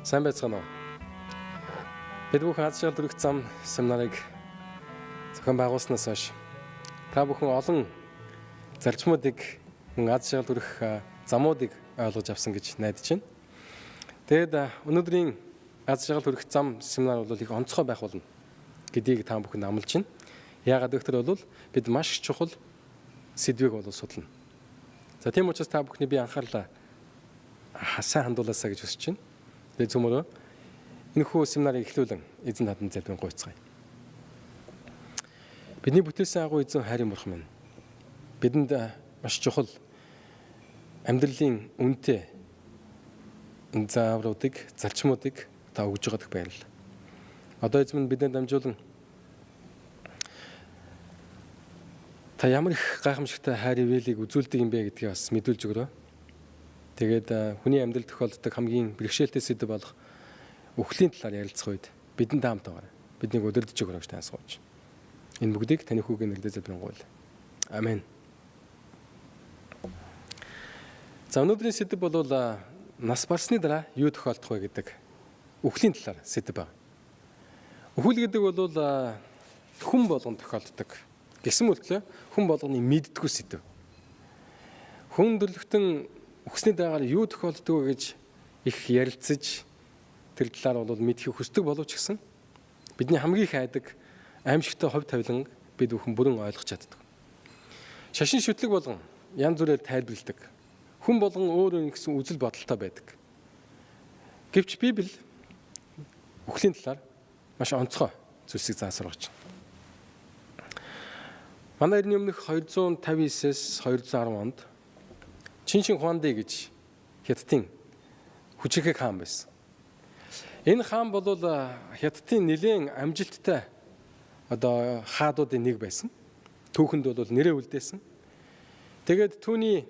Сайн байцгаана уу? Бид бүхэн аз жаргал төрөх зам семинарыг зохион байгуулснаас хойш та бүхэн олон зарчмуудыг мөн аз жаргал төрөх замуудыг ойлгож авсан гэж найдаж байна. Тэгэд өнөөдрийн аз жаргал төрөх зам семинар бол их онцгой байх болно гэдгийг та бүхэнд амлаж байна. Яагаад гэвэл бид маш чухал сэдвийг судлана. За тийм учраас та бүхний би анхаарлаа сайн хандуулаасаа гэж хүсэж байна. Тэгээд цөмөрөө энэхүү семинарыг эхлүүлэн эзэн надан залбирэн гуйцгаая. Бидний бүтээсэн агуу эзэн хайрын бурхан минь. Бидэнд маш чухал амьдралын үнэтэй энэ заавруудыг, зарчмуудыг та өгж байгаадах баярлалаа. Одоо эзэн минь бидэнд дамжуулан та ямар их гайхамшигтай хайр ивэлийг үзүүлдэг юм бэ гэдгийг бас мэдүүлж өгөрөө. Тэгээд хүний амьдрал тохиолддог хамгийн бэрхшээлтэй сэдв болох үхлийн талаар ярилцах үед бидэнд хамт байгаарай. Биднийг удирдах өгөрөө гэж таасгууч. Энэ бүгдийг таны хүүгийн нэрээр залбирanгуул. Амен. За өнөөдрийн сэдв бол нас барсны дараа юу тохиолдох вэ гэдэг үхлийн талаар сэдв байна. Үхэл гэдэг бол хүн болгон тохиолддог. Гэсэн мөртлөө хүн болгоны мэддэггүй сэдв. Хүн төрлөختөн үхсний дагаар юу тохиолддог вэ гэж их ярилцаж тэр талаар бол мэдхийг хүсдэг боловч гэсэн бидний хамгийн их айдаг аимшигтай хувь тавилан бид бүхэн бүрэн ойлгож чаддаг. Шашин шүтлэг болгон янз бүрээр тайлбарладаг. Хүн болгон өөр өөр гэсэн үзэл бодолтой байдаг. Гэвч Библи үхлийн талаар маш онцгой зүйлсийг заасаргаж байна. Манай эртний өмнөх 259-с 210 онд Чиншин Хуанди гэж Хятадын хүчирхэг хаан байсан. Энэ хаан бол Хятадын нэлээд амжилттай хаадуудын нэг байсан. Түүхэнд бол нэрээ үлдээсэн. Тэгээд түүний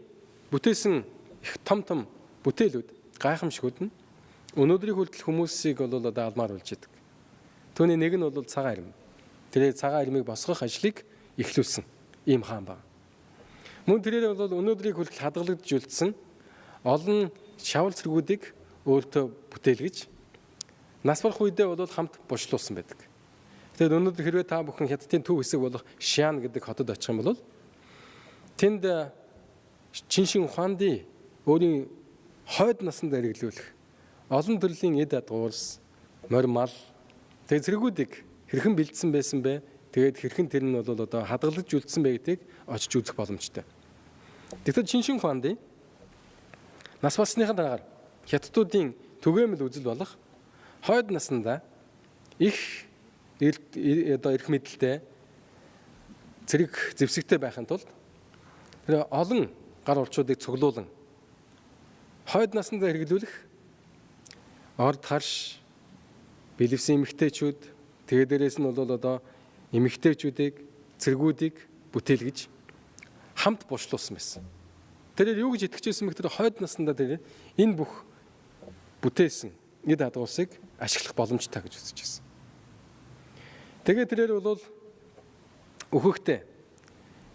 бүтээсэн их том бүтээлүүд, гайхамшигуд нь өнөөдрийн хүртэл хүмүүсийг алмаар болж идэг. Түүний нэг нь бол цагаан ирмэг. Тэр цагаан ирмэг босгох ажлыг эхлүүлсэн ийм хаан байна. Мөн тэрээр бол өнөөдрийг хүртэл хадгалагдж үлдсэн олон шавал цэргүүдийг өөртөө бүтээлгэж нас барах үедээ бол хамт бошлуулсан байдаг. Тэгээд өнөөдөр хэрвээ та бүхэн Хятадын төв хэсэг болох Шиан гэдэг хотод очих юм бол тэнд Чиншин Хуанди өөрийн хойд насанд хэрэглүүлэх олон төрлийн эд адгуурс, морь мал тэгээд цэргүүдийг хэрхэн бэлдсэн байсан бэ? Тэгээд хэрхэн тэр нь бол хадгалж үлдсэн бэ гэдгийг очиж үзэх боломжтой. Тэгвэл Чиншин Хуанди нас барсныхаа дараагаар Хятадуудын түгээмэл үзэл болох хойд наснда их эрх мэдэлтэй цэрэг зэвсэгтэй байхын тулд тэр олон гар орчуудыг цуглуулan хойд наснда хэрэглүүлэх орд харш бэлэвсэн эмэгтэйчүүд тэгээд дээрээс нь бол эмэгтэйчүүдийг цэргүүдийг бүтээлгэж хамт бошлуулсан байсан. Тэр юу гэж итгэжсэн бэ? Тэр хойд наснда тэр энэ бүх бүтээсэн эд адгуусыг ашиглах боломжтой гэж үзэж байсан. Тэгээд тэрээр бол өөхөхдөө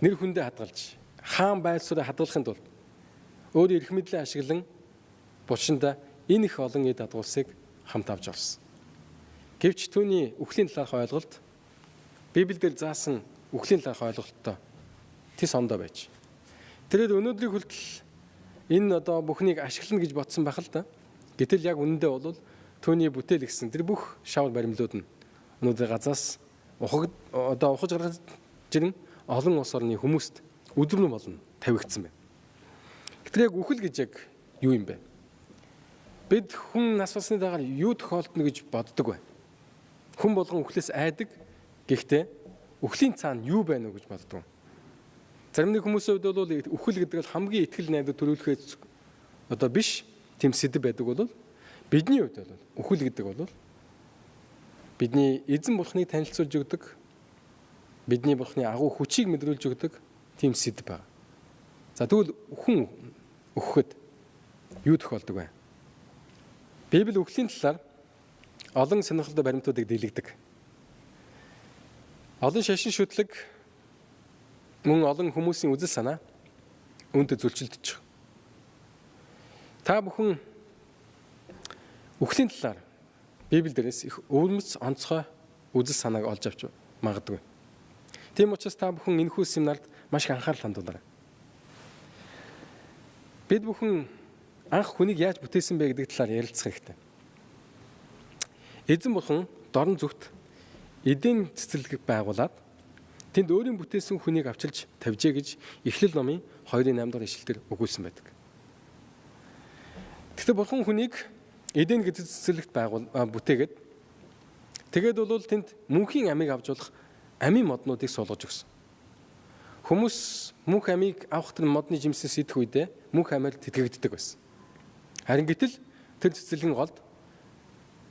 нэр хүндээ хадгалж хаан байсураа хадгалахын тулд өөрийн эрх мэдлээ ашиглан булшинда энэ их олон эд адгуусыг хамт авч орсон. Гэвч түүний үхлийн талаарх ойлголт Библиэлд заасан үхлийн талаарх ойлголттой тис ондоо байж. Тэрээр өнөөдрийг хүртэл энэ бүхнийг ашиглана гэж бодсон байх л да. Гэтэл яг үнэндээ бол түүний бүтээл гэсэн тэр бүх шавар баримлууд нь өнөөдөр газаас ухаж гаргаж ирэн олон улс орны хүмүүст өдөрнө болно тавигдсан байна. Тэгэхээр яг үхэл гэж яг юу юм бэ? Бид хүн нас барсны дагаар юу тохиолдно гэж боддог вэ? Хүн болгон үхлээс айдаг. Гэхдээ үхлийн цаана юу байна уу гэж боддог. Зарим нэг хүмүүсийн хувьд бол үхэл гэдэг нь хамгийн итгэл найдад төрүүлэхээс биш тийм сэдв байдаг бол бидний хувьд бол үхэл гэдэг бол бидний эзэн бурхныг танилцуулж өгдөг, бидний бурхны агуу хүчийг мэдрүүлж өгдөг тийм сэдв байна. За тэгвэл хүн өөхөд юу тохиолдог вэ? Библи үхлийн талаар олон сонирхолтой баримтуудыг дэлгэдэг. Олон шашин шүтлэг мөн олон хүмүүсийн үзэл санаа үүнтэй зөрчилдөж. Та бүхэн Үхлийн талаар Библи дээрээс их өвөрмөц онцгой үзэл санааг олж авч магадгүй. Тийм учраас та бүхэн энэхүү семинарт маш их анхаарал хандуулаарай. Бид бүхэн анх хүнийг яаж бүтээсэн бэ гэдэг талаар ярилцах хэрэгтэй. Эзэн бурхан дорн зүгт эдийн цэцэрлэг байгуулад тэнд өөрийн бүтээсэн хүнийг авчирч тавьжээ гэж Эхлэл номын 2:8 дахь ишлэлээр өгүүлсэн байдаг. Гэхдээ бурхан хүнийг эдийн цэцэрлэгт бүтээгээд тэгээд бол тэнд мөнхийн амийг авч болох амийн моднуудыг суулгаж өгсөн. Хүмүүс мөнх амийг авах тэр модны жимсээс идэх үедээ мөнх амаар тэтгэгддэг байсан. Харин гэтэл тэр цэцэрлэгийн голд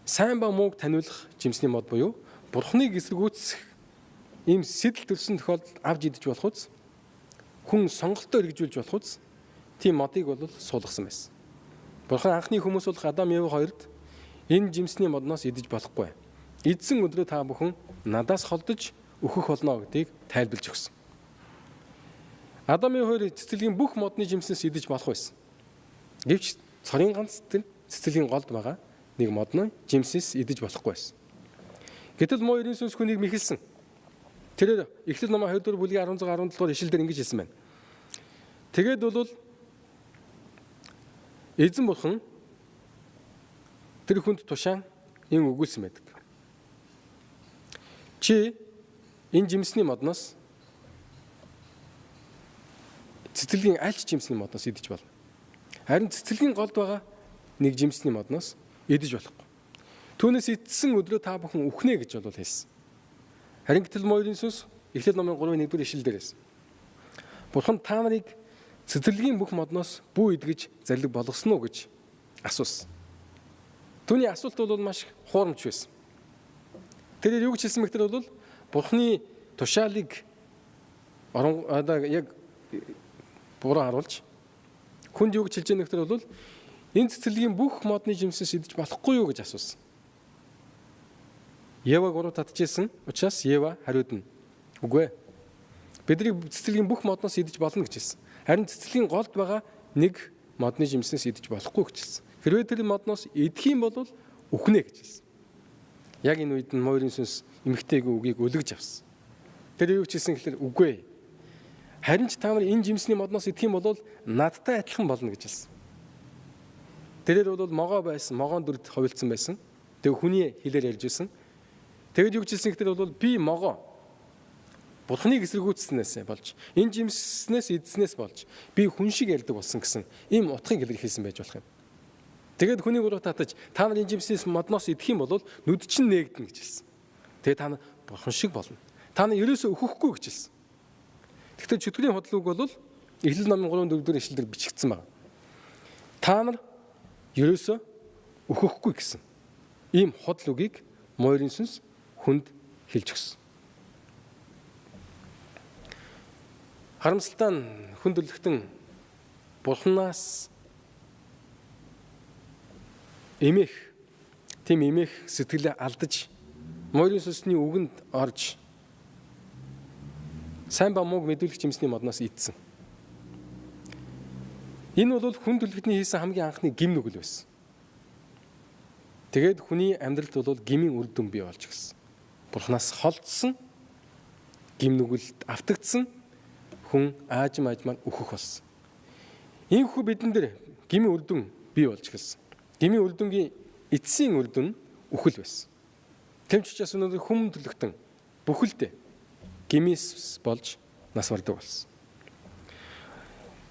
сайн ба мууг таниулах жимсний мод буюу бурхныг эсэргүүцэх ийм сэтэл төрсөн тохиолдолд авч идэж болох үз хүн сонголтоо хэрэгжүүлж болох үз тийм модыг бол суулгасан байсан. Бурхан анхны хүмүүс болох Адам Ева хоёрд энэ жимсний модноос идэж болохгүй. Идсэн өдрөө та бүхэн надаас холдож өөхөх болно гэдгийг тайлбарлаж өгсөн. Адам Ева хоёр цэцэрлэгийн бүх модны жимснээс идэж болох байсан. Гэвч цорын ганц цэцэрлэгийн голд байгаа нэг модны жимснээс идэж болохгүй байсан. Гэтэл муу ерийн сүнс хүнийг мэхэлсэн. Тэрээр Эхлэл номын 2 дугаар бүлгийн 16 17 дугаар ишлэлдэр ингэж хэлсэн байна. Тэгээд бол эзэн бурхан тэр хүнд тушаан ийм өгүүлсэн байдаг. Чи энэ жимсний модноос цэцэрлэгийн аль ч жимсний модноос идэж болно. Харин цэцэрлэгийн голд байгаа нэг жимсний модноос идэж болохгүй. Түүнээс идсэн өдрөө та бүхэн үхнэ гэж бол хэлсэн. Харин гэтэл моёрын сүнс Эхлэл номын 3:1 ишлэлдээрээс бурхан та нарыг цэцэрлэгийн бүх модноос бүү идгэж зарлиг болгосон уу гэж асуусан. Түүний асуулт бол маш хуурамч байсан. Тэр юу гэж хэлсэн бэ гэхээр бол бурханы тушаалыг яг буруу харуулж хүнд юу гэж хэлж байгаа нөхөр бол энэ цэцэрлэгийн бүх модны жимсээс идэж болохгүй юу гэж асуусан. Еваг уруу татчихсан учраас Ева хариуд нь үгүй ээ. Бидний цэцэрлэгийн бүх модноос идэж болно гэж хэлсэн. Харин цэцэрлэгийн голд байгаа нэг модны жимснээс идэж болохгүй гэж хэлсэн. Хэрвээ тэр модноос идэх юм бол үхнэ гэж хэлсэн. Яг энэ үед нь моёрын сүнс эмэгтэйгийн үгийг өлгөж авсан. Тэр юу ч хэлсэн гэхээр үгүй ээ. Харин ч та нар энэ жимсний модноос идэх юм бол надтай адилхан болно гэж хэлсэн. Тэрээр бол могоо байсан, могоон дүрд ховилцсан байсан. Тэг хүний хэлээр ярьж байсан. Тэгэд юу гэж хэлсэн гэхээр бол би могоо бурхныг эсэргүүцснээс болж энэ жимснээс идснээс болж би хүн шиг ярьдаг болсон гэсэн ийм утгыг илэрхийлсэн байж болох юм. Тэгээд хүний уруу татаж та нар энэ жимснээс модноос идэх юм бол нүд чинь нээгдэнэ гэж хэлсэн. Тэгээд та нар бурхан шиг болно. Та нар ерөөсөө өөхөхгүй гэж хэлсэн. Гэхдээ чөтгөрийн худлаг бол Эхлэл номын 3:4 дэх ишлэлээр бичигдсэн байна. Та нар ерөөсөө өөхөхгүй гэсэн ийм худал үгийг моёрын сүнс хүнд хэлж өгсөн. Харамсалтай нь хүнд өрлөгтөн бурханаас эмээх сэтгэлээ алдаж моёрын сүнсний үгэнд орж сайн ба мууг мэдүүлэх жимсний модноос идсэн. Энэ бол хүнд өрлөгтний хийсэн хамгийн анхны гим нүгэл байсан. Тэгээд хүний амьдралд бол гмийн үр дүн бий болж гисэн. Бурханаас холдсон, гим нүгэлд автагдсан хүн аажмаар өөхөх болсон. Иймхүү бидэн дээр гмийн үр дүн бий болж гисэн. Гмийн үр дүнгийн эцсийн үр дүн үхэл байсан. Тэмч учраас өнөөдөр хүнд өрлөгтөн бүхэлдээ гмээс болж нас бардаг болсон.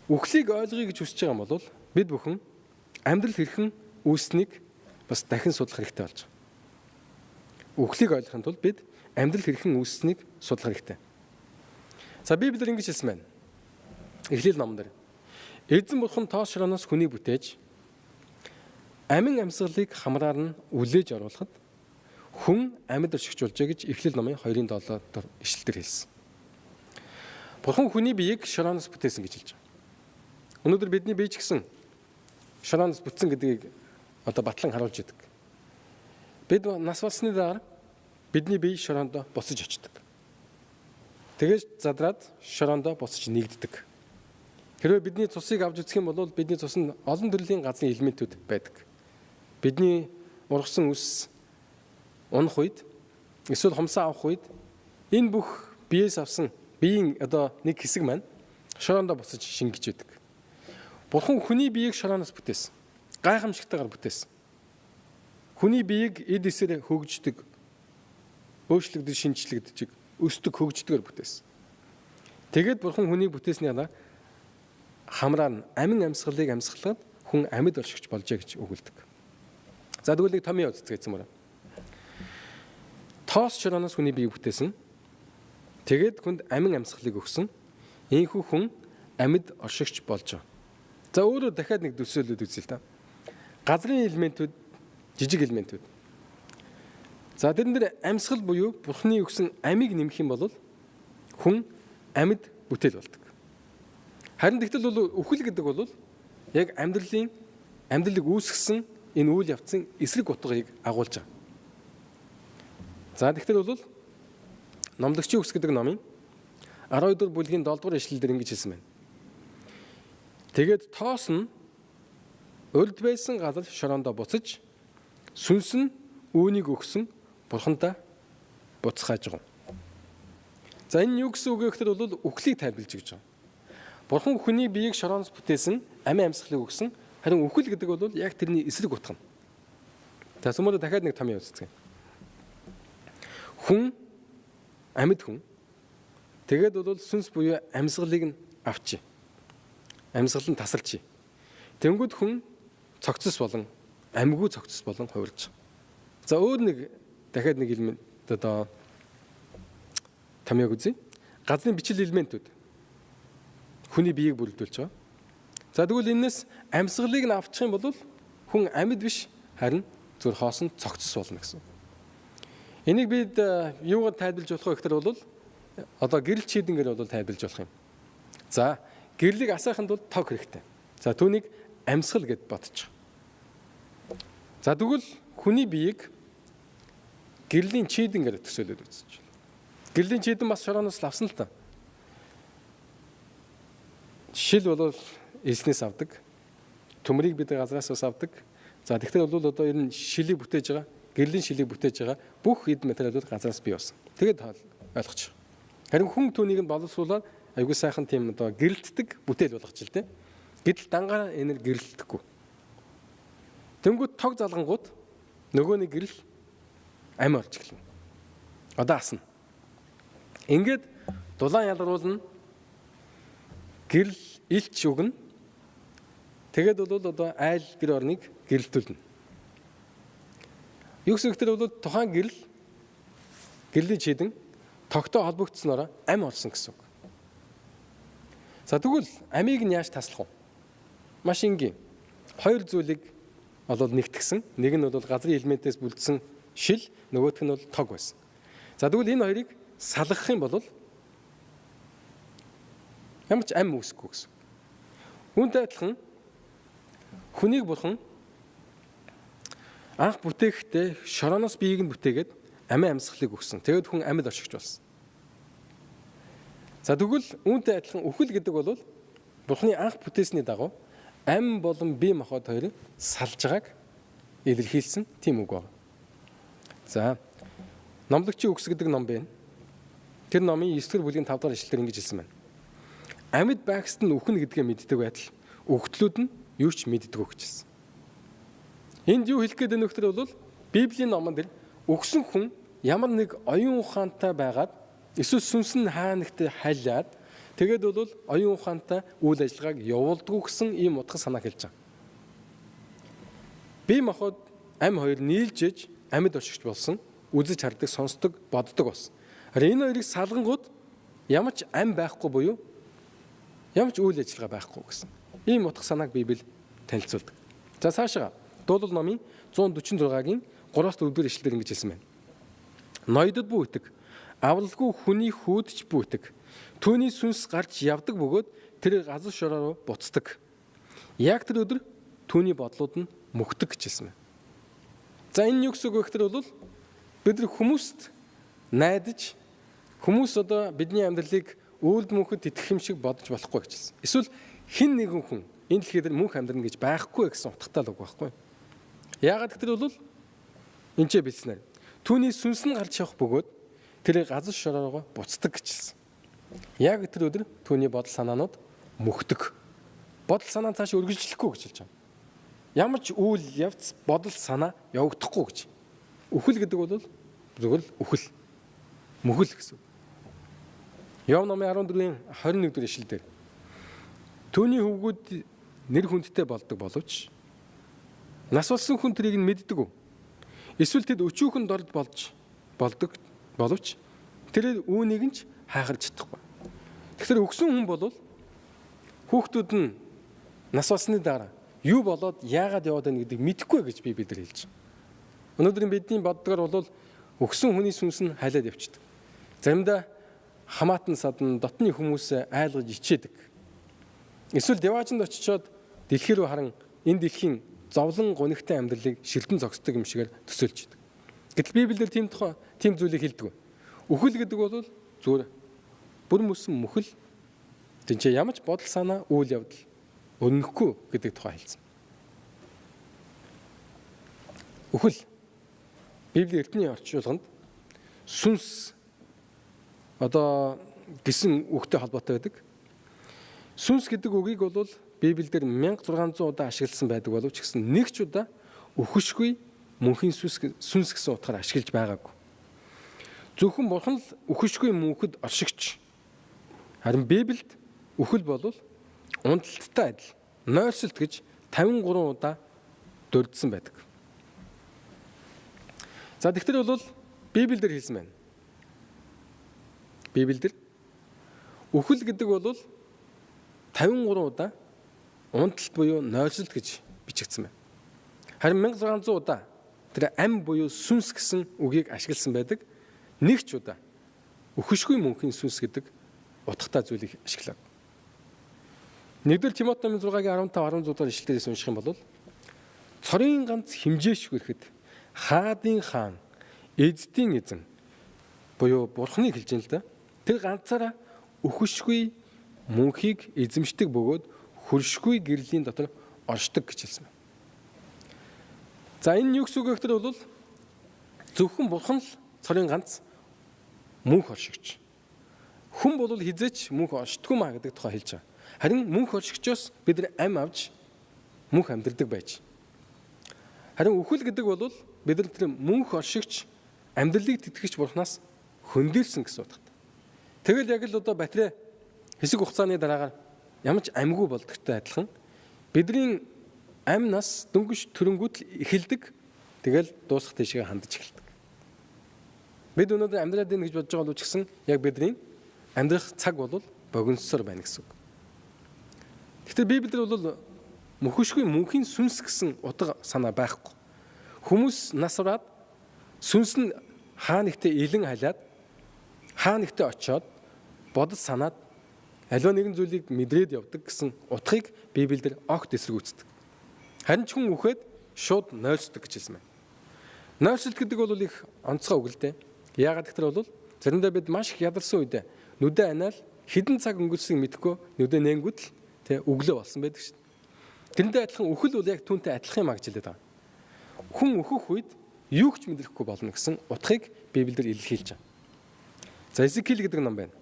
Үхлийг ойлгоё гэж хүсэж байгаа юм бол бид бүхэн амьдрал хэрхэн үүснийг бас дахин судлах хэрэгтэй болж байна. Үхлийг ойлгохын тулд бид амьдрал хэрхэн үүснийг судлах хэрэгтэй. За Библиэр ингэж хэлсэн байна. Эхлэл номдэр эзэн бурхан тоос шорооноос хүнийг бүтээж амин амьсгалыг хамраар нь үлээж оруулахад хүн амьд өршигчүүлжээ гэж Эхлэл номын 2:7 дахь ишлэлээр хэлсэн. Бурхан хүний биеийг шорооноос бүтээсэн гэж хэлж байгаа. Өнөөдөр бидний бие ч гэсэн шорооноос бүтсэн гэдгийг батлан харуулж идэг. Бид нас болсны дараа бидний бие шороондоо буцаж очдог. Тэгээд задраад шороондоо буцаж нэгддэг. Хэрвээ бидний цусыг авч үзэх юм бол бидний цус нь олон төрлийн газрын элементүүд байдаг. Бидний ургасан үс унах үед эсвэл хумсаа авах үед энэ бүх биеэс авсан биеийн одоо нэг хэсэг маань шороондоо буцаж шингэж байдаг. Бурхан хүний биеийг шороноос бүтээсэн. Гайхамшигтайгаар бүтээсэн. Хүний биеийг эд эсээр хөгждөг, өөрчлөгдөж, шинжлэгдэж, өсдөг, хөгждөгөр бүтээсэн. Тэгээд Бурхан хүнийг бүтээсний дараа хамраар амин амьсгалыг амьсгалаад хүн амьд оршигч болжээ гэж өгүүлдэг. За тэгвэл томьёо үзцгээсэн мөрөө. Тоос шорооноос хүний биеийг бүтээсэн. Тэгээд хүнд амин амьсгалыг өгсөн. Ийхүү хүн амьд оршигч болж байгаа. За өөрөөр дахиад нэг төсөөлөд үзье л да. Газрын элементүүд, жижиг элементүүд. За тэрэн дээр амьсгал буюу Бурханы өгсөн амийг нэмэх юм бол хүн амьд бүтээл болдог. Харин тэгтэл бол үхэл гэдэг бол яг амьдралыг үүсгэсэн энэ үйл явцын эсрэг утгыг агуулж байгаа. За тэгтэл бол Номлогчийн үгс гэдэг номын 12 дугаар бүлгийн 7 дугаар ишлэлдэр ингэж хэлсэн байна. Тэгээд тоос нь өлд байсан газар шороондоо буцаж сүнс нь үүнийг өгсөн Бурхантай буцхааж байгаа. За энэ юу гэсэн үг вэ гэхээр бол үхлийг тайлбарлаж гэж байгаа. Бурхан хүний биеийг шорооноос бүтээсэн, амин амьсгалыг өгсөн. Харин үхэл гэдэг бол яг тэрний эсрэг утга нь. За сүмөрө дахиад нэг томьёо үзцгээе. Хүн амьд хүн. Тэгээд бол сүнс буюу амьсгалыг нь авчи. Амьсгал нь тасалчи. Тэнгүүд хүн цогцос болон амьгүй цогцос болон хувирж. За өөр нэг дахиад нэг элемент одоо томьёог үзье. Газрын бичил элементүүд хүний биеийг бүрдүүлж байгаа. За тэгвэл энэс амьсгалыг нь авчих юм бол хүн амьд биш харин зөвхөн хоосон цогцос болно гэсэн. Энийг бид юугаар тайлбарлаж болох вэ гэхээр бол одоо гэрэл чийдэнгээр бол тайлбарлаж болох юм. За гэрлийг асааханд бол тог хэрэгтэй. За түүнийг амьсгал гэд бодчих. За тэгвэл хүний биеийг гэрлийн чийдэнгээр төсөөлөд үзэж байна. Гэрлийн чийдэн бас шорооноос л авсан л та. Шил бол эснээс авдаг. Төмрийг бид газраас ус авдаг. За тэгэхээр бол одоо энэ шилийг бүтээж байгаа, гэрлийн шилийг бүтээж байгаа бүх эд материалууд газраас бий болсон. Тэгээд ойлгочих. Харин хүн түүнийг нь боловсруулаад айгүй сайхан тийм одоо гэрэлтдэг бүтээл болгоч л дээ. Гэтэл дангаар энэр гэрэлтэхгүй. Тэнгүүд тог залгангууд нөгөө нэг гэрэл ам орж эхэлнэ. Одоо асна. Ингээд дулаан ялгаруулна. Гэрэл илч өгнө. Тэгээд бол одоо айл гэр орныг гэрэлтүүлнэ. Юу гэсэн үг бол тухайн гэрлийн чийдэн тогтоо холбогдсноороо ам олсон гэсэн үг. За тэгвэл амийг нь яаж таслах вэ? Маш энгийн. Хоёр зүйлийг бол нэгтгсэн. Нэг нь бол газрын элементээс бүлдсэн шил, нөгөөх нь бол тог байсан. За тэгвэл энэ хоёрыг салгах юм бол ямар ч ам үүсэхгүй гэсэн. Үүнтэй адилхан хүнийг Бурхан анх бүтээхдээ шорооноос биеийг нь бүтээгээд амин амьсгалыг өгсөн. Тэгээд хүн амьд оршигч болсон. За тэгвэл үүнтэй адилхан үхэл гэдэг бол Бурханы анх бүтээсний дагуу ам болон бие махбод хоёрыг салж байгааг илэрхийлсэн тийм үг байна. За Номлогчийн үгс гэдэг ном байна. Тэр номын 9 дэх бүлгийн 5 дахь ишлэлээр ингэж хэлсэн байна. Амьд байгсад нь үхэн гэдгээ мэддэг байтал үхтлүүд нь юу ч мэддэг гэж хэлсэн. Энд юу хэлэх гээд байна вэ гэхээр бол Библийн номон дээр өгсөн хүн ямар нэг оюун ухаантай байгаад эсвэл сүнс нь хаанагт хайлаад тэгээд бол оюун ухаантай үйл ажиллагааг явуулдаггүй гэсэн ийм утга санаа хэлж байгаа. Бие махбод ам хоёр нийлжээж амьд оршигч болсон, үзэж хардаг, сонсдог, боддог болсон. Харин энэ хоёрыг салгангууд ямар ч ам байхгүй буюу ямар ч үйл ажиллагаа байхгүй гэсэн. Ийм утга санааг Библи танилцуулдаг. За цаашаа Дуулал номын 146-гийн 3-4 ишлэлээр ингэж хэлсэн байна. Ноёдод бүйтг, авралгүй хүний хүүдч бүйтг. Түүний сүнс гарч явдаг бөгөөд тэр газар шороо руу буцдаг. Яг тэр өдөр түүний бодлууд нь мөхдөг гэж хэлсэн байна. За энэ юу гэсэн үг вэ гэхээр бол бид нар хүмүүст найдаж хүмүүс одоо бидний амьдралыг үйлд мөнхөд итгэх юм шиг бодож болохгүй гэж хэлсэн. Эсвэл хэн нэгэн хүн энэ дэлхий дээр мөнх амьдрна гэж байхгүй гэсэн утгатай л үг байхгүй. Яагаад гэвэл Энд ч бичснээр түүний сүнс нь гарч явах бөгөөд тэр газар шороогоо буцдаг гэжэлсэн. Яг тэр өдөр түүний бодол санаанууд мөхдөг. Бодол санаа цааш үргэлжлэхгүй гэж хэлж байна. Ямар ч үйл явц бодол санаа явагдахгүй гэж. Үхэл гэдэг бол зөвхөн үхэл. Мөхөл гэсэн. Иов номын 14-ийн 21 дэх ишлэлдэр түүний хөвгүүд нэр хүндтэй болдог боловч нас болсон хүн тэрийг нь мэддэг үү? Эсвэл тэд өчүүхэн дорд болдог боловч тэр үүнийг нь ч хайхарч чадахгүй. Тэгэхээр өгсөн хүн бол хүүхдүүд нь нас болсны дараа юу болоод яагаад яваад байна гэдгийг мэдэхгүй гэж Библиэлд хэлж байна. Өнөөдөр бидний боддогоор бол өгсөн хүний сүнс нь хайлаад явчихдаг. Заримдаа хамаатан садан дотны хүмүүсээ айлгаж ичээдэг. Эсвэл деваажинд очичоод дэлхий рүү харан энэ дэлхийн зовлон гунигтай амьдралыг шилдэн зогсдог юм шигээр төсөөлж байдаг. Гэтэл Библиэлд тийм зүйлийг хэлдэг. Үхэл гэдэг бол зүгээр бүр мөсөн мөхөл тэнцээ ямар ч бодол санаа үйл явдал өнөхгүй гэдэг тухай хэлсэн. Үхэл Библийн эртний орчуулганд сүнс гэсэн үгтэй холбоотой байдаг. Сүнс гэдэг үгийг бол Библиэлд 1600 удаа ашигласан байдаг боловч гэсэн нэг ч удаа үхшгүй мөнхийн сүнс гэсэн утгаар ашиглаж байгаагүй. Зөвхөн Бурхан л үхшгүй мөнхөд оршигч. Харин Библиэд үхэл бол унталттай адил, нойрсолт гэж 53 удаа дурдсан байдаг. За тэгэхээр бол Библиэлд хэлсэн байна. Библиэлд үхэл гэдэг бол 53 удаа унталт буюу нойрсолт гэж бичигдсэн байна. Харин 1600 удаа тэр ам буюу сүнс гэсэн үгийг ашигласан байдаг. Нэг ч удаа үхшгүй мөнхийн сүнс гэдэг утгатай зүйлийг ашиглав. 1-р Тимот номын 6-гийн 15-16 дугаар ишлэлээс унших юм бол цорын ганц химжээшгүй ирэхэд хаадын хаан эздийн эзэн буюу Бурхныг хэлж байна л да. Тэр ганцаараа үхшгүй мөнхийг эзэмшдэг бөгөөд хөршгүй гэрлийн дотор оршдог гэж хэлсэн. За энэ юу гэсэн үг вэ гэхээр бол зөвхөн Бурхан л цорын ганц мөнх оршигч. Хүн бол хизээч мөнх оршдгүй маа гэдэг тухай хэлж байгаа. Харин мөнх оршигчоос бид нар ам авч мөнх амьдардаг байж. Харин үхэл гэдэг бол бид нар тэр мөнх оршигч амьдралыг тэтгэгч Бурханаас хөндөөлсөн гэсэн утгатай. Тэгэл яг л батрэ хэсэг хугацааны дараагаар ямар ч амьгүй болдогтой адилхан бидний ам нас дөнгөж төрөнгүүд л эхэлдэг. Тэгэл дуусах тийшээ хандаж эхэлдэг. Бид өнөөдөр амьдраад байна гэж бодож байгаа бол ч гэсэн яг бидний амьдрах цаг бол богиносоор байна гэсэн үг. Гэхдээ Библиэлд бол мөхөшгүй мөнхийн сүнс гэсэн утга санаа байхгүй. Хүмүүс насраад сүнс нь хаа нэгтээ илэн халиад хаа нэгтээ очиод бодол санаад аливаа нэгэн зүйлийг мэдрээд явдаг гэсэн утгыг Библиэлд огт эсэргүүцдэг. Харин ч хүн үхээд шууд нойрсдог гэж хэлсэн байна. Нойрсолт гэдэг бол их онцгой үг л дээ. Яагаад гэвэл бол заримдаа бид маш их ядарсан үедээ нүдэ анаал хідэн цаг өнгөрсөйг мэдэхгүй нүдэ нэнгүүд л өглөө болсон байдаг шүү дээ. Тэрнтэй адилхан үхэл бол яг түүнтэй адилхан юм а гэж хэлээд байгаа. Хүн өөхөх үед юу ч мэдрэхгүй болно гэсэн утгыг Библиэлд илэрхийлж байгаа. За Эзекиэл гэдэг ном байна.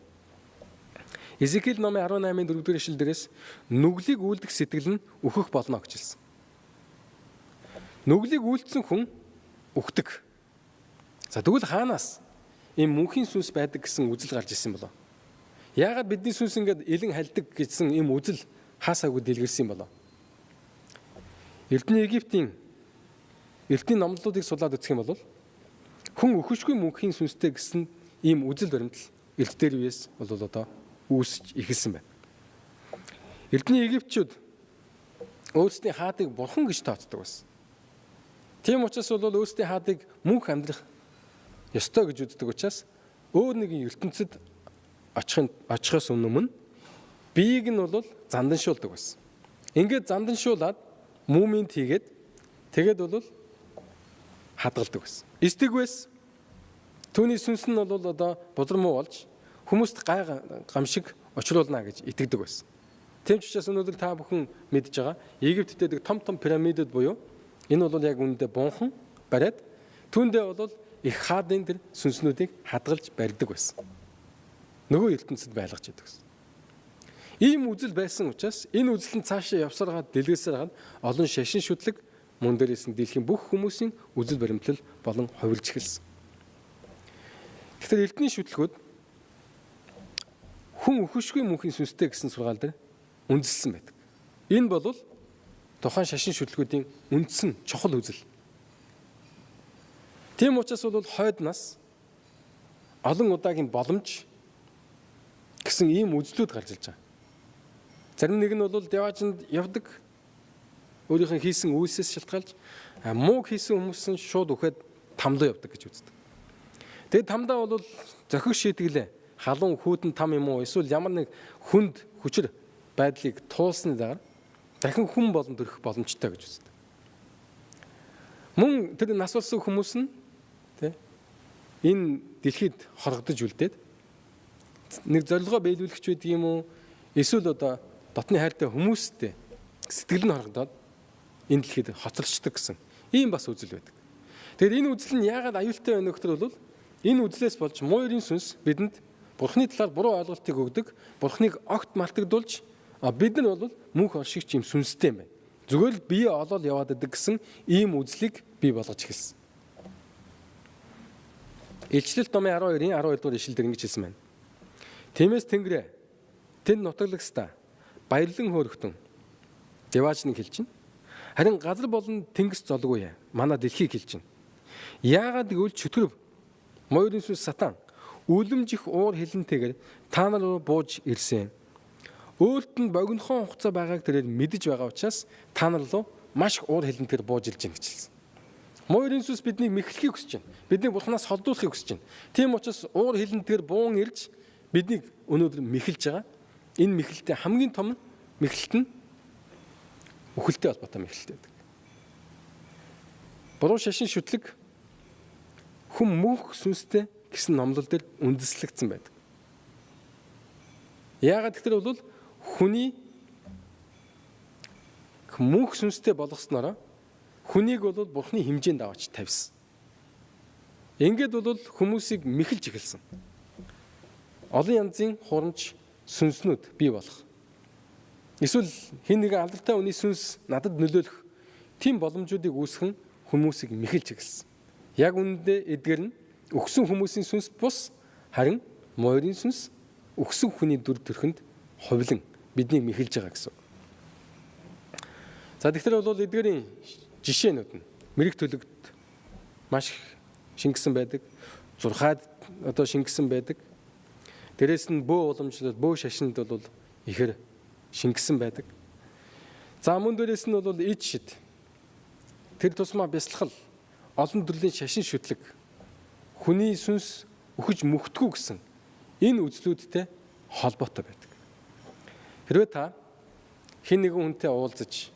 Эзекиэл номын 18-ын 4-р ишлэлдээс нүглийг үйлдэх сэтгэл нь өөхөх болно гэж хэлсэн. Нүглийг үйлдсэн хүн үхдэг. За тэгвэл хаанаас ийм мөнхийн сүнс байдаг гэсэн үзэл гарч ирсэн болов? Яагаад бидний сүнс ингээд илэн халдаг гэсэн ийм үзэл хаасаагүй дэлгэрсэн болов? Эрдэнэ Египтийн номлолуудыг сулаад үзэх юм бол хүн өхөшгүй мөнхийн сүнстэй гэсэн ийм үзэл баримтал эрт дээр үеэс бол үүсэж эхэлсэн байна. Эрдэнэ Египтчүүд өөрсдийн хаадыг бурхан гэж тооцдог байсан. Тийм учраас бол өөрсдийн хаадыг мөнх амьдрах ёстой гэж үздэг учраас өөр нэгэн ертөнцид очихоос өмнө биеийг нь бол занданшуулдаг байсан. Ингээд занданшуулаад муминд хийгээд тэгээд бол хадгалдаг байсан. Эстэгвэс түүний сүнс нь бол бузар муу болж хүмүүст гай гамшиг очруулна гэж итгэдэг байсан. Тийм ч учраас өнөөдөр та бүхэн мэдж байгаа Египтэд том пирамидууд буюу энэ бол яг үүндээ бунхан бариад Түүндээ бол их хаадын тэр сүнснүүдийг хадгалж барьдаг байсан. Нөгөө ертөнцид байлгаж идэг гэсэн. Ийм үзэл байсан учраас энэ үзэлтэн цаашаа явсараад дэлгэсээр гад олон шашин шүтлэг мөн дээрээс нь дэлхийн бүх хүмүүсийн үзэл баримтлал болон хувирж эхэлсэн. Тэгэхээр эрдэнэ шүтлгүүд хүн өхөшгүй мөнхийн сүнстэй гэсэн сургаал дээр үндэслсэн байдаг. Энэ бол тухайн шашин шүтлгүүдийн үндсэн чухал үзэл. Тийм учраас бол хойд нас олон удаагийн боломж гэсэн ийм үзлүүд гарч ирж байгаа. Зарим нэг нь бол деваажинд явдаг. Өөрийнх нь хийсэн үйлсээс шалтгаалж мууг хийсэн хүмүүс нь шууд үхээд тамдаа явдаг гэж үздэг. Тэгээд тамдаа бол зохих шийтгэлээ халуун хүүдэн там юм уу эсвэл ямар нэг хүнд хүчээр байдлыг туулсны дараа дахин хүн болон төрөх боломжтой гэж үздэг. Мөн тэр нас болсон хүмүүс нь энэ дэлхийд хоргодож үлдээд нэг зорилгоо биелүүлэх ч байдаг юм уу эсвэл одоо дотны хайртай хүмүүстэй сэтгэл нь хоргодоод энэ дэлхийд хоцорчдаг гэсэн ийм бас үзэл байдаг. Тэгэхээр энэ үзэл нь яагаад аюултай байна вэ гэхээр бол энэ үзлээс болж муурын сүнс бидэнд Бурхны талаар буруу ойлголтыг өгдөг, Бурхныг огт мартагдуулж бид нар бол мөнх оршигч юм сүнстэй юм байна. Зүгээр л бие олоод яваад идэг гэсэн ийм үзлийг бий болгож эхэлсэн. Илчлэлт номын 12-ийн 12 дугаар ишлэлдэр ингэж хэлсэн байна. Тиймээс Тэнгэрээ тэнд нутаглагстаа баярлан хөөрхтөн деваачныг хэлж чинь. Харин газар болон тэнгис золгүй манай дэлхийг хэлж чинь. Яагаад гэвэл чөтгөр муурын сүнс сатан үлэмжих уур хилэнтэйгээр та нар руу бууж ирсэн. Өөрт нь богинохон хугацаа байгааг тэрээр мэдэж байгаа учраас та нар руу маш их уур хилэнтэйгээр бууж ирж байна гэж хэлсэн. Муурын сүнс биднийг мэхлэхийг хүсэж байна. Биднийг Бурханаас холдуулахыг хүсэж байна. Тийм учраас уур хилэнтэйгээр буун ирж биднийг өнөөдөр мэхэлж байгаа. Энэ мэхэлтэй хамгийн том мэхэлт нь үхэлтэй холбоотой мэхэлтэй байдаг. Буруу шашин шүтлэг хүн мөнх сүнстэй гэсэн номлол дээр үндэслэгдсэн байдаг. Яагаад гэвэл бол хүний мөнх сүнстэй болгосноор хүнийг бол Бурхны хэмжээнд аваач тавьсан. Ингээд бол хүмүүсийг мэхэлж эхэлсэн. Олон янзын хурамч сүнснүүд бий болох. Эсвэл хин нэгэн алдартай хүний сүнс надад нөлөөлөх тийм боломжуудыг үүсгэн хүмүүсийг мэхэлж эхэлсэн. Яг үүндээ эдгээр нь өгсөн хүмүүсийн сүнс бус харин муурын сүнс өгсөн хүний дүр төрхөнд ховлон бидний мэхэлж байгаа гэсэн. За тэгэхээр бол эдгээрийн жишээнүүд нь мэрэг төлөгт маш шингэсэн байдаг. Зурхаад одоо шингэсэн байдаг. Дээрээс нь бөө уламжлал, бөө шашинд бол ихэр шингэсэн байдаг. За мөн дээрээс нь бол ид шид. Тэр тусмаа бясалгал, олон төрлийн шашин шүтлэг, хүний сүнс өхөж мөхтгүү гэсэн энэ үзлүүдтэй холбоотой байдаг. Хэрвээ та хэн нэгэн хүнтэй уулзаж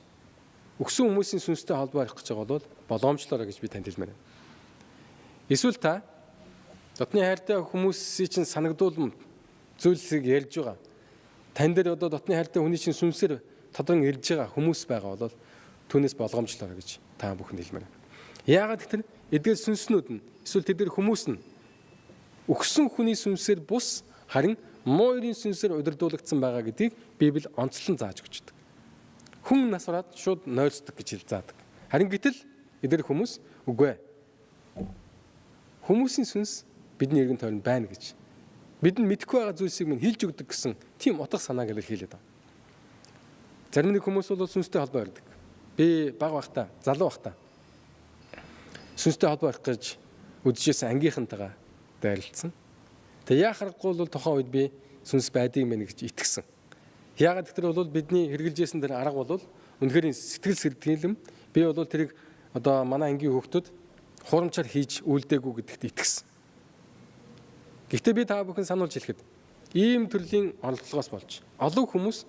өгсөн хүмүүсийн сүнстэй холбоо барих гэж байгаа бол боломжлоорой гэж би танд хэлмээр байна. Эсвэл та дотны хайртай хүмүүсийн чинь санагдуулсан зүйлсийг ярьж байгаа. Тань дээр одоо дотны хайртай хүний чинь сүнсээр тодрон ирж байгаа хүмүүс байгаа бол түүнээс болгоомжлоорой гэж та бүхэнд хэлмээр байна. Яагаад гэвэл эдгээр сүнснүүд нь эсвэл тэдгээр хүмүүс нь өгсөн хүний сүнсээр бус харин муурын сүнсээр удирдуулагдсан байгаа гэдгийг Библи онцлон зааж өгчдөг. Хүн нас ороод шууд нойрсдог гэж хэлзаадаг. Харин гэтэл эдгээр хүмүүс үгүй ээ. Хүмүүсийн сүнс бидний эргэн тойронд байна гэж. Бид нь мэдэхгүй байгаа зүйлсийг минь хэлж өгдөг гэсэн тийм утга санааг илэрхийлээд байна. Зарим нэг хүмүүс бол сүнстэй холбоо барьдаг. Би бага бахта, залуу бахта сүнстэй холбоо барих гэж үдшээс ангийнхантайгаа дайралтсан. Тэгээ яа харахгүй бол тухайн үед би сүнс байдгийг мэн гэж итгэсэн. Яагаад гэвэл бол бидний хэрэгжилжсэн тэр арга бол үнэхээр сэтгэл сэрдгийлэм би бол тэрийг одоо манай ангийн хүүхдүүд хурамчаар хийж үлдээгүй гэдэгт итгэсэн. Гэхдээ би та бүхэн сануулж хэлэхэд ийм төрлийн онцлогоос болж олон хүмүүс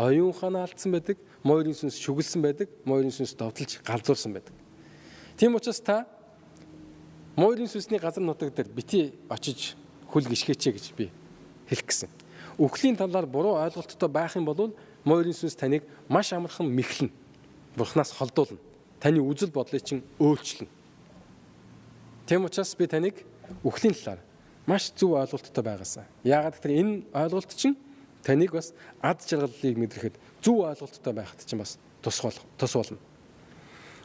оюунханаа алдсан байдаг, муурын сүнс шүглсэн байдаг, муурын сүнс довтолж галзуурсан байдаг. Тийм учраас та муурын сүнсний газар нутаг дээр бити очиж хүл гიშгээчээ гэж би хэлэх гэсэн. Үхлийн талаар буруу ойлголттой байх юм бол муурын сүнс таныг маш амархан мэхлэнэ. Бурхнаас холдуулна. Таны үзэл бодлыг чинь өөрчилнө. Тийм учраас би таныг үхлийн талаар маш зөв ойлголттой байгаасаа. Яагаад гэвэл энэ ойлголт чинь таныг бас ад жаргалыг мэдрэхэд зөв ойлголттой байхад чинь бас тус болно.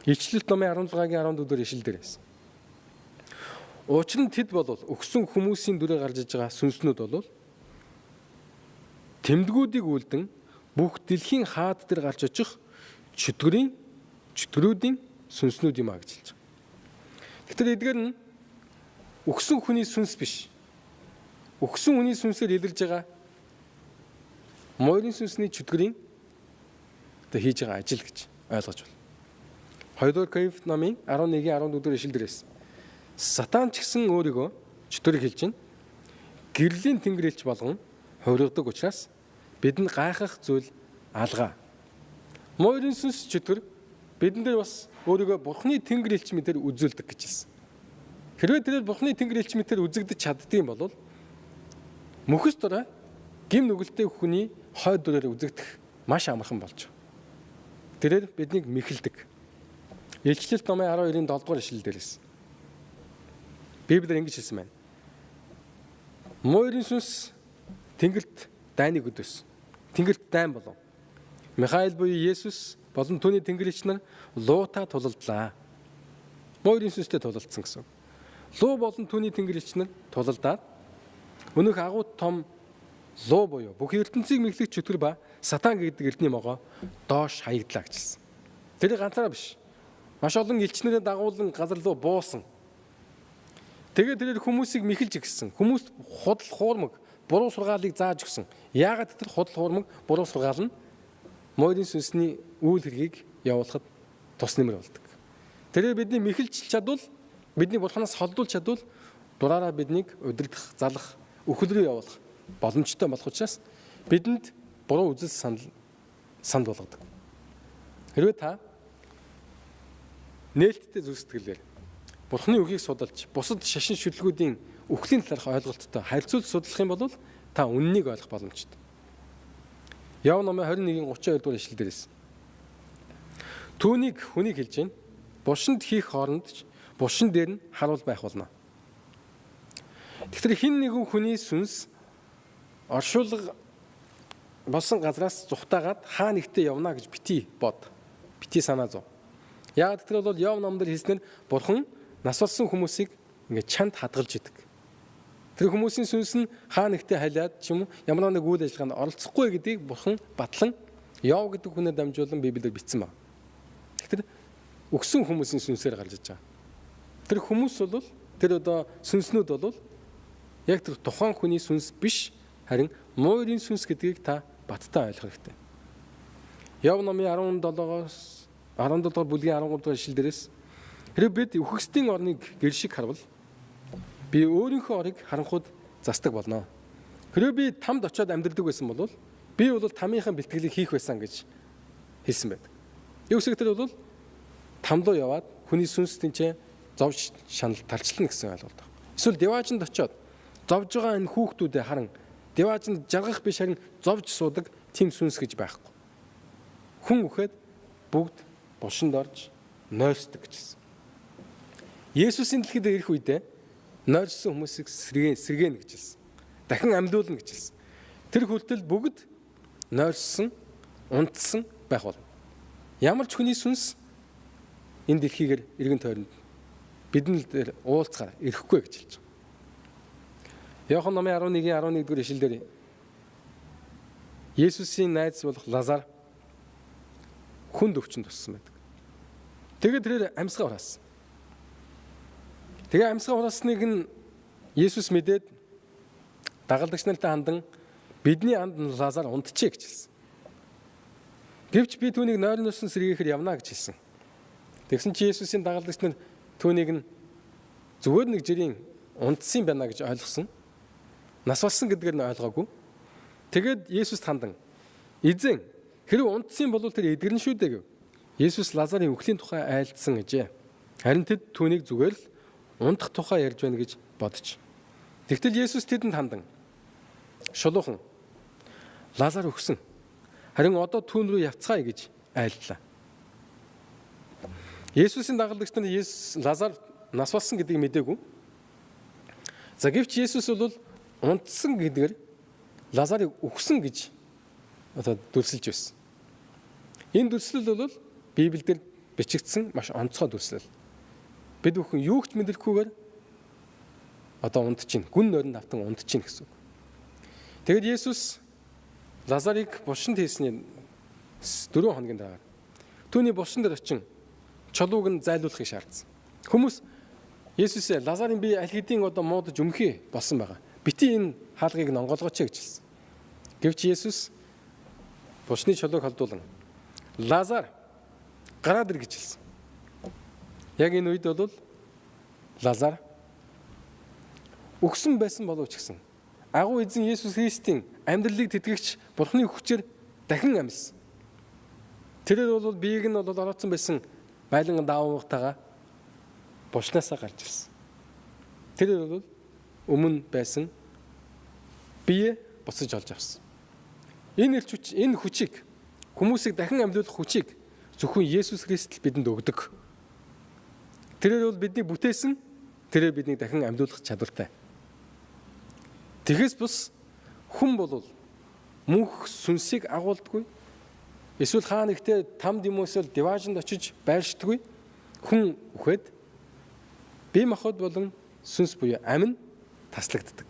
Ичлэлт номын 16-гийн 14-р ишлэл дээрээс. Учир нь тэд бол өгсөн хүмүүсийн дүрээр гарч иж байгаа сүнснүүд бол тэмдгүүдийг үлдэн бүх дэлхийн хаад дээр гарч очих чөтгөрүүдийн сүнснүүд юм а гэж хэлж байгаа. Тэгэхээр эдгээр нь өгсөн хүний сүнс биш. Өгсөн хүний сүнсээр илэрж байгаа морийн сүнсний чөтгөрийн хийж байгаа ажил гэж ойлгож байна. 2-р Коринф номын 11-ийн 14-р ишлэл дээрээс Сатан ч гэсэн өөрийгөө чөтгөрийг хэлж байна. Гэрлийн тэнгэрэлч болгон хувиргадаг учраас бидэнд гайхах зүйл алгаа. Морийн сүнс чөтгөр бидэн дээр бас өөрийгөө Бурхны тэнгэр элч мэтээр үзүүлдэг гэж хэлсэн. Хэрвээ тэрээр Бурхны тэнгэр элч мэтээр үзэгдэж чаддığım бол мөхөс дорой гим нүгэлтэй хүний хойд дүрээр үзэгдэх маш амархан болж байна. Тэрээр биднийг мэхэлдэг. Илчлэлт номын 12-ийн 7-р ишлэл дээрээс Библиэр ингэж хэлсэн байна. Морийн сүнс тэнгэрт дайныг өдөөс. Тэнгэрт дайн болов. Михаил буюу Есүс болон түүний тэнгэрлэгч нар луута тулалдлаа. Морийн сүнстэй тулалдсан гэсэн. Луу болон түүний тэнгэрлэгч нар тулалдаад өнөөх агуу том луу буюу бүх ертөнцийг мэхлэх чөтгөр ба Сатан гэдэг эрдний могоо доош хаягдлаа гэж хэлсэн. Тэр ганцаараа биш. Маш олон элчнэрээ дагуулan газар руу буусан. Тэгээд тэр хүмүүсийг мэхэлж гисэн. Хүмүүст худал хуурмаг буруу сургаалыг зааж өгсөн. Яагаад тэр худал хуурмаг буруу сургаал нь морийн сүнсний үйл хэргийг явуулахад тус нэмэр болдог. Тэрээр бидний мэхэлж чадвал бидний бурханаас холдуулж чадвал дураараа биднийг удирдах, залах, үхэл рүү явуулах боломжтой болох учраас бидэнд буруу үзэл санд болгодог. Хэрвээ та нээлттэй зүрх сэтгэлээр Бурхны үгийг судалж, бусад шашин шүтлгүүдийн үхлийн талаарх ойлголттой харьцуулж судлах юм бол та үннийг ойлгох боломжтой. Яв номын 21-ийн 32 дугаар ишлэл дээрээс түүнийг хүнийг хэлж байна. Булшинд хийх хооронд ч булшин дээр нь харуул байх болно. Тэгэхээр хин нэгэн хүний сүнс оршуулга болсон газраас зүхтаагаад хаа нэгтээ явна гэж бити бод. Бити санаа зов. Яагаад тэр бол Яв номдэр хэлснээр Бурхан нас болсон хүмүүсийг ингээд чанд хадгалж идэг. Тэр хүмүүсийн сүнс нь хаа нэгтээ халиад ч юм уу ямар нэг үйл ажиллагаанд оролцохгүй гэдгийг Бурхан батлан Яв гэдэг хүнээр дамжуулан Библиэр бичсэн байна. Тэгэхээр өгсөн хүмүүсийн сүнсээр гарч иж байгаа. Тэр хүмүүс бол тэр одоо сүнснүүд бол яг тэр тухайн хүний сүнс биш харин морийн сүнс гэдгийг та баттай ойлгох хэрэгтэй. Яв номын 17-оос 17 дугаар бүлгийн 13 дугаар ишлэл дээрээс хэрэг бид үхэгсдийн орныг гэр шиг харвал би өөрийнхөө орыг харанхуйд застдаг болно. Хэрэг би тамд очиод амьдардаг байсан бол би бол тамийнхаа бэлтгэлийг хийх байсан гэж хэлсэн байдаг. Юу гэсэн тэр бол там руу яваад хүний сүнс тэнцээ зовж шанал талчлана гэсэн ойлголт. Эсвэл деваажинд очиод зовж байгаа энэ хүүхдүүдэд харан деваажинд жаргах биш харин зовж суудаг тийм сүнс гэж байхгүй. Хүн үхэд бүгд булшинд орж нойрсдог гэсэн. Есүсийн дэлхийд ирэх үедээ нойрсон хүмүүсийг сэргээнэ гэж хэлсэн. Дахин амьдуулна гэж хэлсэн. Тэр хүртэл бүгд нойрсон, унтсан байх болно. Ямар ч хүний сүнс энэ дэлхийгээр иргэн тойронд бидний дээр уулзгаар ирэхгүй гэж хэлж байгаа. Иохан номын 11-ийн 11-р ишлэлээр Есүсийн найз болох Лазар хүнд өвчин туссан байдаг. Тэгээд тэрээр амьсгаа хураасан. Тэгээ амьсгаа хураасныг нь Есүс мэдээд дагалдагч нартай хандан бидний анд Лазар унтжээ гэж хэлсэн. Гэвч би түүнийг нойрон нусан сэргээхээр явна гэж хэлсэн. Тэгсэн чи Есүсийн дагалдагч нар түүнийг нь зүгээр нэг жирийн унтсан байна гэж ойлгосон. Нас болсон гэдгээр нь ойлгоогүй. Тэгээд Есүст хандан эзэн хэрэг унтсан бол тэр эдгэрнэ шүү дээ гэв. Есүс Лазарын үхлийн тухай айлдсан гэжээ. Харин тэд түүнийг зүгээр л унтах тухай ярьж байна гэж бодож. Тэгтэл Есүс тэдэнд хандан шулуухан Лазар өгсөн. Харин одоо түүн рүү явцгаая гэж айлдлаа. Есүсийн дагалдагч нар Лазар нас болсон гэдгийг мэдээгүй. За гэвч Есүс бол унтсан гэдгээр Лазарыг үхсэн гэж одоо дүрсэлж байсан. Энэ дүрслэл бол Библиэлд бичигдсэн маш онцгой дүрслэл. Бид бүхэн юу ч мэдэхгүйгээр одоо унтчихин, гүн нойронд автан унтчихин гэсэн үг. Тэгэд Есүс Лазарыг булшинд хийсний 4 хоногийн дараа түүний булшин дээр очин чулууг нь зайлуулахыг шаардсан. Хүмүүс Есүсээ Лазарын би аль хэдийн одоо муудаж өмхий болсон байгаа. Бити энэ хаалгыг нонгоолгооч гэж хэлсэн. Гэвч Есүс булшны чулууг холдуулан Лазар гараад ир гэж хэлсэн. Яг энэ үед бол Лазар өгсөн байсан боловч гэсэн агуу эзэн Есүс Христийн амьдралыг тэтгэгч Бурхны хүчээр дахин амьсан. Тэрээр бол биеийг нь бол ороцсон байсан байлан даавуугтайгаа булшнаасаа гарч ирсэн. Тэрээр бол өмнө байсан бие буцаж олж авсан. Энэ хүчийг хүмүүсийг дахин амьлуулах хүчийг зөвхөн Есүс Христ л бидэнд өгдөг. Тэрээр бол бидний бүтээсэн, тэрээр биднийг дахин амьлуулах чадвартай. Тэгэхээс бус хүн бол мөнх сүнсийг агуулдаггүй. Эсвэл хаа нэгтээ там димөөсөл диваажинд очиж байршдаггүй. Хүн үхээд бие махбод болон сүнс буюу амин таслагддаг.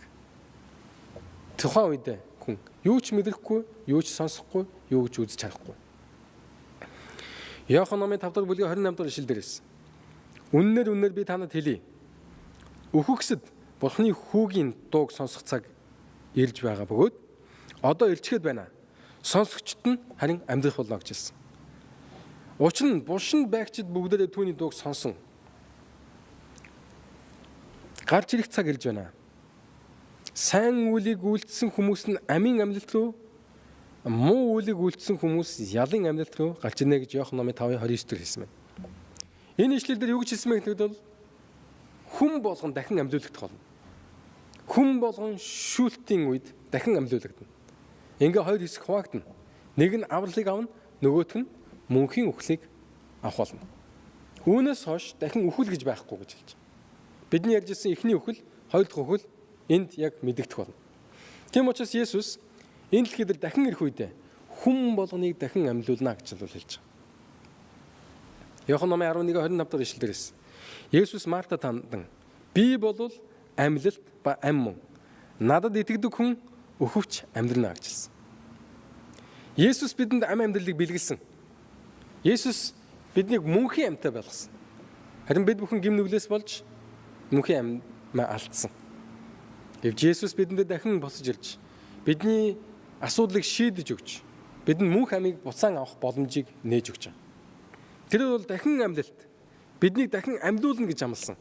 Тухайн үед хүн юу ч мэдрэхгүй, юу ч сонсохгүй, юу ч үзэж харахгүй. Иохан номын 5 дахь бүлгийн 28 дахь ишлэл дээрээс үннээр би танад хэлье. Өөхөксөд Бурхны хүүгийн дууг сонсох цаг ирж байгаа бөгөөд одоо ирчгээд байна. Сонсогчд нь харин амьдрах болно гэж хэлсэн. Учир нь булшинд байгчид бүгдээрээ түүний дууг сонсон. Гарч ирэх цаг ирж байна. Сайн үлийг үйлдсэн хүмүүс нь амийн амьлалт руу, муу үлийг үйлдсэн хүмүүс ялын амьлалт руу гарч ирнэ гэж Иохан номын 5:29 дээр хэлсэн байна. Энэ ишлэл дээр юу гэж хэлсэн бэ гэхэд бол хүн болгон дахин амьлуулагдах болно. Хүн болгон шүүлтийн үед дахин амьлуулагдана. Ингээ хоёр хэсэг хуваагдана. Нэг нь авралыг авна, нөгөөх нь мөнхийн үхлийг авах болно. Үүнээс хойш дахин үхэл гэж байхгүй гэж хэлж байна. Бидний ярьж ирсэн эхний үхэл, хоёр дахь үхэл энд яг мэдэгдэх болно. Тийм учраас Есүс энэ дэлхий дээр дахин ирэх үедээ хүн болгоныг дахин амьлуулна гэж хэлж байгаа. Иохан номын 11:25 дахь ишлэлдээс Есүс Марта тандан би бол амьлалт ба ам мөн. Надад итгэдэг хүн өхөвч амьдрна гэж хэлсэн. Есүс бидэнд ам амьдралыг бэлгэлсэн. Есүс биднийг мөнхийн амьтаа болгосон. Харин бид бүхэн гим нүглээс болж мөнхийн амь алдсан. Гэвч Есүс бидэнд дахин босож ирж бидний асуудлыг шийдэж өгч бидэнд мөнх амийг буцаан авах боломжийг нээж өгч байгаа. Тэр бол дахин амьлалт биднийг дахин амьлуулна гэж амласан.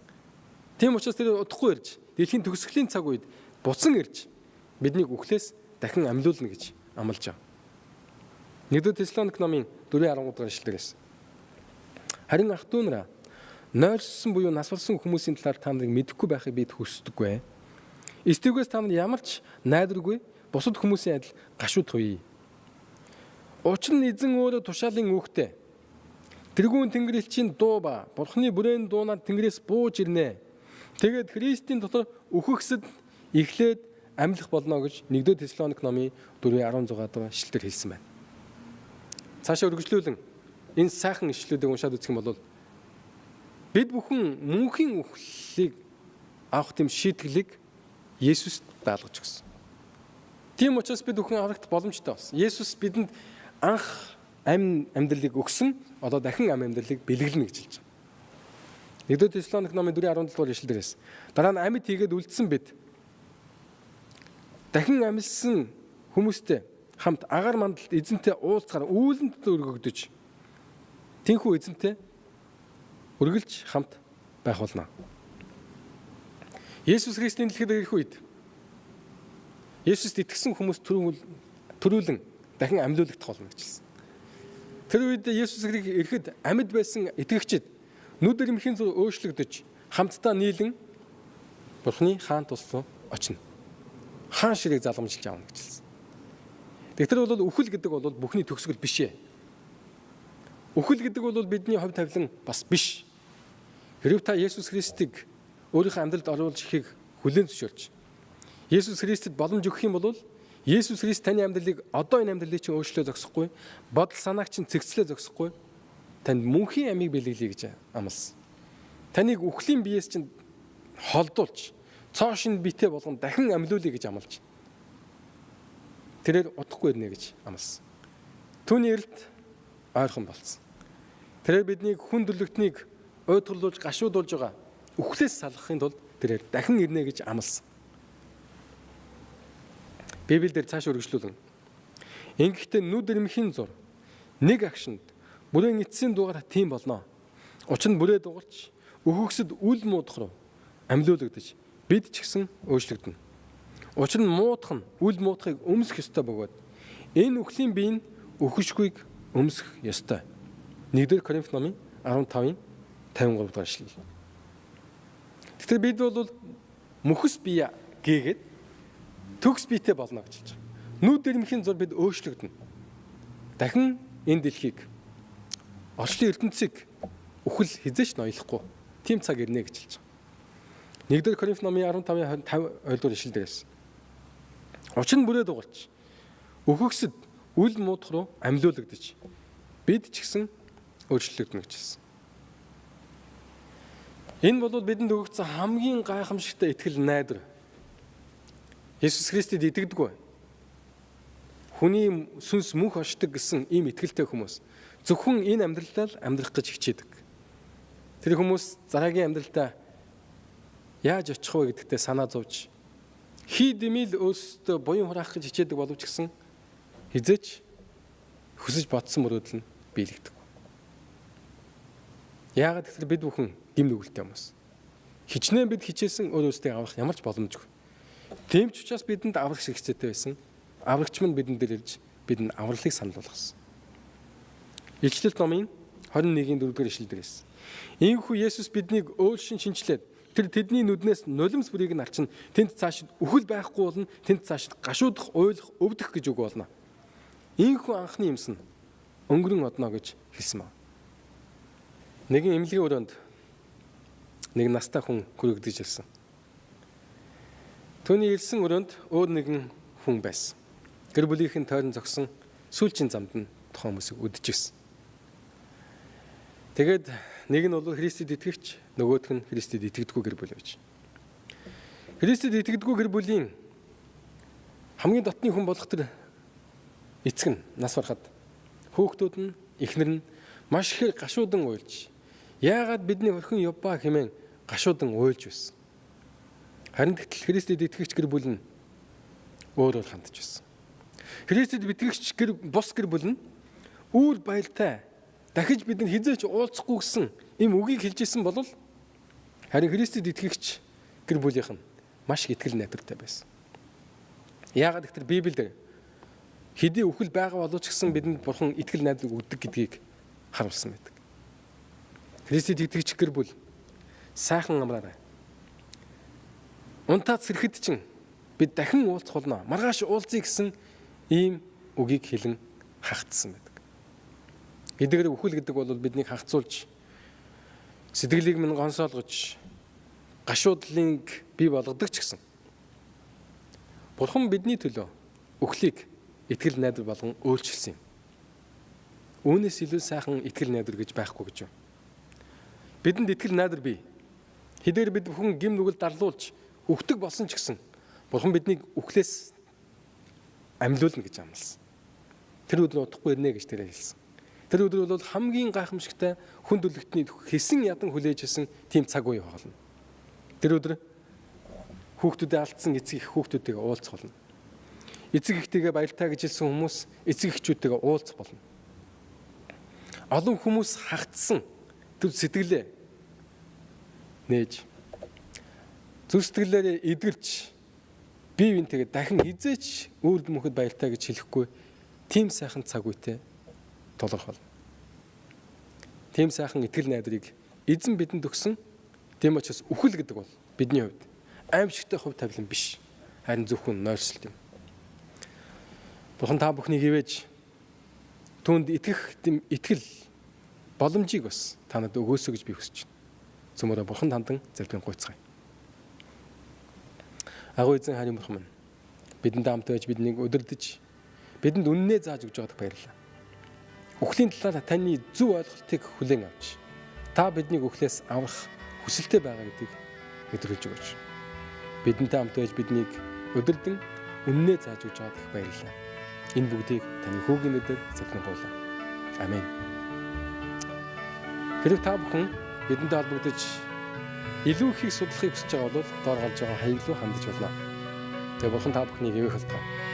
Тийм учраас тэр удахгүй ирж дэлхийн төгсгөлийн цаг үед буцан ирж биднийг үхлээс дахин амьлуулна гэж амлаж байгаа. 1-р Тесалоник номын 4:13 дахь ишлэлээс харин ах トゥ нараа нойрсон буюу нас барсан хүмүүсийн талаар та нарыг мэдэхгүй байхыг бид хүсдэггүй. Эсвэгээс та нар ямар ч найдваргүй бусад хүмүүсийн адил гашууд хуйя. Учир нь эзэн өөрөө тушаалын үхтэй. Тэргүүн тэнгэр элчийн дуу ба Бурхны бүрээн дуунаар тэнгэрээс бууж ирнэ. Тэгээд Христийн дотор өөхөксөд эхлээд амьлах болно гэж 1-р Тесалоник номын 4:16 дахь ишлэлээр хэлсэн байна. Цаашаа үргэлжлүүлэн энэ сайхан ишлэлүүдийг уншаад үзэх юм бол бид бүхэн мөнхийн үхлийг авах тийм шийтгэлийг Есүст даалгаж өгсөн. Тийм учраас бид бүхэн аврагт боломжтой болсон. Есүс бидэнд анх амьдралыг өгсөн, одоо дахин амьдралыг бэлгэлнэ гэж хэлж байгаа. 1-р Тесалоник номын 4:17 дугаар ишлэлдээс дараа нь амьд хийгээд үлдсэн бид дахин амьсан хүмүүстэй хамт агаар мандалд эзэнтэй уулзахаар үүлэнд өргөгдөж тэнхүү эзэнтэй үргэлж хамт байх болно. Есүс Христийн дэлхийд ирэх үед Есүст итгэсэн хүмүүс төрүүлэн дахин амьлуулагдах болно гэж хэлсэн. Тэр үед Есүс ирэхэд амьд байсан итгэгчид нүд ирмхийн зур өөрчлөгдөж хамтдаа нийлэн Бурхны хаан тус руу очино. Хаан ширийг заламжилж аавна гэж хэлсэн. Тэгэхээр бол үхэл гэдэг бол бүхний төгсгөл биш ээ. Үхэл гэдэг бол бидний хувь тавилан бас биш. Хэрвээ та Есүс Христийг өөрийнхөө амьдралд оруулж ихийг хүлээн зөвшөөрч Есүс Христэд боломж өгөх юм бол Есүс Христ таны амьдралыг одоо энэ амьдралыг чинь өөрчлөө зогсохгүй, бодол санааг чинь цэгцлээ зогсохгүй, танд мөнхийн амийг бэлгэлье гэж амласан. Таныг үхлийн биеэс чинь холдуулж, цоошин битээ болгон дахин амьлуулъя гэж амлаж. Тэрээр удахгүй ирнэ гэж амласан. Түүний эрэлт ойрхон болсон. Тэрээр биднийг хүн төрлөختнийг уйдгарлуулж гашуудуулж байгаа үхлээс салгахын тулд тэрээр дахин ирнэ гэж амласан. Библиэлд цааш үргэлжлүүлэн. Ингэхдээ нүд ирмхийн зур нэг агшинд бүрэн эцсийн дугаар тийм болно. Учир нь бүрээ дугалж өхөксөд үл муудах руу амьлуулагдаж бид ч гэсэн өөрчлөгдөнө. Учир нь муудах нь үл муудахыг өмсөх ёстой бөгөөд энэ үхлийн бие нь өхөшгүйг өмсөх ёстой. 1-р Коринф номын 15-ын 53 дахь ишлэл. Тэгэхээр бид бол мөхс бие гээгээд төгс биетэй болно гэж хэлж байгаа. Нүд ирмхийн зур бид өөрчлөгдөнө. Дахин энэ дэлхийг орчлын ертөнцийг үхэл хизээч ноёлохгүй тийм цаг ирнэ гэж хэлж байгаа. 1-р Коринф номын 15-ын 50 ишлэл дээрээс. Учир нь бүрээ дугалж өхөксөд үл муудах руу амьлуулагдаж бид ч гэсэн өөрчлөгдөнө гэж хэлсэн. Энэ бол бидэнд өгөгдсөн хамгийн гайхамшигтай итгэл найдар. Есүс Христэд итгэдэг. Хүний сүнс мөнх очдог гэсэн ийм итгэлтэй хүмүүс зөвхөн энэ амьдралаар амьдрах гэж хичээдэг. Тэр хүмүүс дараагийн амьдралдаа яаж очих вэ гэдэгтээ санаа зовж хий дэмил өөрсдөө буян хураах гэж хичээдэг боловч гэсэн хизээч хүсэж бодсон мөрөөдөл нь биелэгдэг. Яагаад гэвэл бид бүхэн гим нүгэлтэй хүмүүс. Хичнээн бид хичээсэн өөрөөсдөө аврах ямар ч боломжгүй. Тийм ч учраас бидэнд аврах хэрэгцээтэй байсан. Аврагч мань бидэнд дэрэлж бидэнд авралыг санал болгосон. Илчилт номын 21-ийн 4-р ишлэлдээс. Ийхүү Есүс биднийг өөршин шинчлээд тэр тэдний нүднээс нулимс бүрийг нь алчин тэнд цаашид үхэл байхгүй болно. Тэнд цаашид гашуудах, уйлах, өвдөх гэж үг болно. Ийхүү анхны юмс нь өнгөрөн одно гэж хэлсэн ба. Нэгэн эмнэлгийн өрөөнд нэг настай хүн хүрэгдэж ирсэн. Түүний ирсэн өрөөнд өөр нэгэн хүн байсан. Гэр бүлийнхэн тойрон зогсон сүүлчийн замд нь тухайн хүмүүсийг өдөж ирсэн. Тэгээд нэг нь бол Христэд итгэгч, нөгөөх нь Христэд итгэдэггүй гэр бүл байж. Христэд итгэдэггүй гэр бүлийн хамгийн дотны хүн болох тэр эцэг нь нас барахад хүүхдүүд нь, эхнэр нь маш их гашуудан уйлж, яагаад бидний орхин явбаа хэмээн гашуудан уйлж байсан. Харин гэтэл Христэд итгэгч гэр бүл нь өөрөөр хандж байсан. Христэд итгэгч бус гэр бүл нь үр баяртай дахиж бидэнд хизээч уулзахгүй гэсэн ийм үгийг хэлж исэн бол харин Христэд итгэгч гэр бүлийнх нь маш их итгэл найдвартай байсан. Яагаад гэвэл Библиэлд хэдий үхэл байгаа боловч гэсэн бидэнд Бурхан итгэл найдвар өгдөг гэдгийг харуулсан байдаг. Христэд итгэгч гэр бүл сайхан амраарай. Унтаад сэрэхэд чинь бид дахин уулзах болно. Маргааш уулзъя гэсэн ийм үгийг хэлэн хагтсан байдаг. Эдгээр үхэл гэдэг бол биднийг хагцуулж, сэтгэлийг минь гонсоолгож, гашуудлыг бий болгодог ч гэсэн Бурхан бидний төлөө үхлийг итгэл найдар болгон өөрчилсөн юм. Үүнээс илүү сайхан итгэл найдар гэж байхгүй гэж байна. Бидэнд итгэл найдар бий. Хэдээр бид бүхэн гим нүгэл дарлуулж үхдэг болсон ч гэсэн Бурхан биднийг үхлээс амьлуулна гэж амласан. Тэр өдөр удахгүй ирнэ гэж тэрээр хэлсэн. Тэр өдөр бол хамгийн гайхамшигтай хүн төрлөختний хэсэн ядан хүлээж исэн тийм цаг үе болно. Тэр өдөр хүүхдүүдэд алдсан эцэг их хүүхдүүдтэйгээ уулзах болно. Эцэг ихтэйгээ баяртай гэж хэлсэн хүмүүс эцэг эхчүүдтэйгээ уулзах болно. Олон хүмүүс хагдсан тэр сэтгэлээ нээж зүр сэтгэлээрээ эдгэрч бие биентэйгээ дахин хизээч үр дүнхэд баяртай гэж хэлэхгүй тийм сайхан цаг үетэй толгох болно. Тийм сайхан итгэл найдрыг эзэн бидэнд өгсөн. Тийм учраас үхэл гэдэг бол бидний хувьд аимшигтай хувь тавилан биш. Харин зөвхөн нойрсолт юм. Бурхан та бүхнийг хивээж түүнд итгэх итгэл боломжийг бас танад өгөөсэй гэж би хүсэж байна. Цөмөрө бурхан тандан залбирэн гуйцгаая. Агуу эзэн хааны бурхан минь бидэнд хамт байж биднийг удирдах бидэнд үннээ зааж өгч байгаадах баярлалаа. Үхлийн талаар таны зөв ойлголтыг хүлээн авч та биднийг үхлээс аврах хүсэлтэй байгаа гэдгийг мэдрүүлж өгөөч. Бидэнтэй хамт байж биднийг удирдан үннээ зааж өгч байгаадах баярлалаа. Энэ бүгдийг таны хүүгийн нэрээр залбирэн гуйлаа. Амен. Хэрэг та бүхэн бидэнтэй холбогдож илүү их судлахыг хүсэж байгаа бол доор гарч байгаа хаяг руу хандаж болно. Тэгээ бурхан та бүхнийг ивэх болтугай.